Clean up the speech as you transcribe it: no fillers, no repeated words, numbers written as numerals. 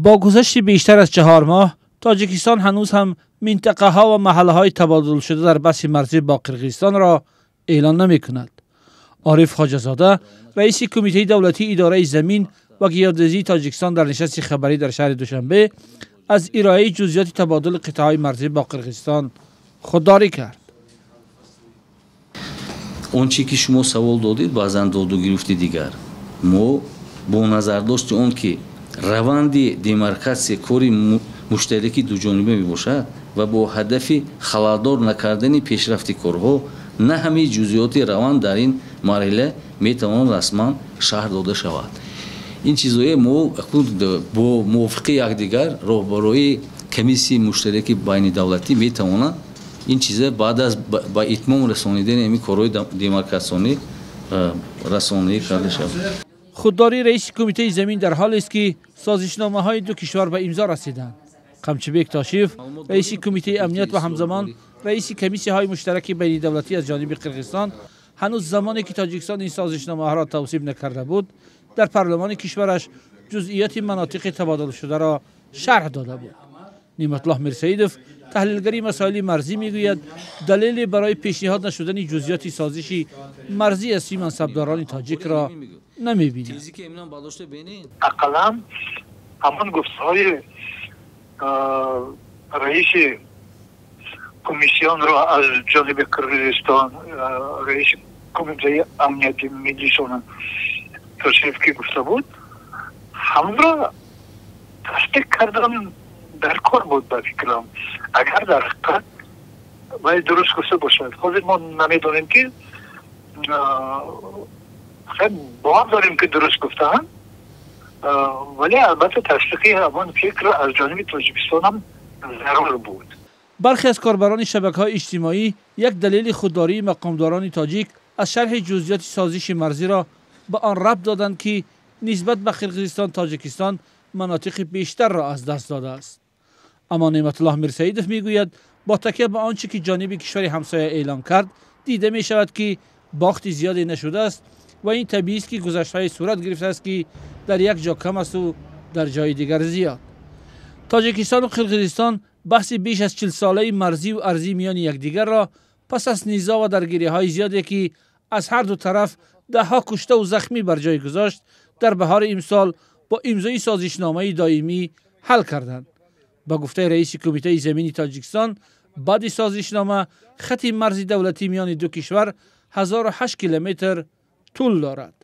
با گذشت بیشتر از 4 ماه تاجیکستان هنوز هم منطقه ها و محله های تبادل شده در بخش مرزی با قرقیزستان را اعلان نمی کند. عارف خواجه‌زاده رئیس کمیته دولتی اداره زمین و گیاه‌زیستی تاجیکستان در نشست خبری در شهر دوشنبه از ارائه جزئیات تبادل قطعه‌های مرزی با قرقیزستان خودداری کرد. اون چی که شما سوال دادید بازن داد و گرفت دیگر ما با نظر داشت اون که روند دیمارکاسیون کاری مشترکی دو جانبه می باشد و با هدف خلالدار نکردن پیشرفت کارها نه همه جزئیات روند در این مرحله می توان رسما شهر داده شود. این چیزهای ما با موافقه یکدیگر راهبری کمیسیون مشترک بین دولتی می تواند این چیزا بعد از با اتمام رسانیدن این کارهای دیمارکاسیونی رسانه‌ای کرده شود. خودداری رئیس کمیته زمین در حالی است که سازشنامه های دو کشور به امضا رسیدند. قمچبک تاشیف رئیس کمیته امنیت و همزمان رئیس کمیسیون های مشترک بین دولتی از جانب قرقیزستان هنوز زمانی که تاجیکستان این سازشنامه ها را توصیف نکرده بود در پارلمان کشورش جزئیات مناطق تبادل شده را شرح داده بود. نعمت الله میرسیدوف تحلیلگری مسائل مرزی میگوید دلیل برای پیشنهاد نشدن جزئیات سازش مرزی از منصبداران تاجیک را نمی‌بیند. اقلا همان گفته‌های رئیس کمیسیون را از جانب قرقیزستان رئیس کمیته امنیت ملیشون تشریف که گفته بود هم را تصدیق کردن در کار بود به فکرم. اگر در حقیقت باید درست گفته باشد خود ما نمیدانیم که خیلی باور داریم که درست گفتن ولی البته تصدیقی همان فکر از جانب تاجیکستان هم ضرور بود. برخی از کاربران شبکه‌های اجتماعی یک دلیل خودداری مقامداران تاجیک از شرح جزئیات سازش مرزی را به آن ربط دادند که نسبت به قرقیزستان تاجیکستان مناطق بیشتر را از دست داده است. اما نعمت الله میرسیدوف میگوید با تکیه به آنچه که جانب کشور همسایه اعلام کرد دیده می شود که باخت زیادی نشده است و این طبیعی است که گذشته‌های صورت گرفته است که در یک جا کم است و در جای دیگر زیاد. تاجیکستان و قرقیزستان بحث بیش از 40 ساله مرزی و ارضی میان یکدیگر را پس از نزاع و درگیری‌های زیادی که از هر دو طرف ده‌ها کشته و زخمی بر جای گذاشت در بهار امسال با امضای سازشنامه دائمی حل کردند. با گفته رئیس کمیته زمینی تاجیکستان بعد سازشنامه خط مرزی دولتی میان دو کشور 1008 کیلومتر طول دارد.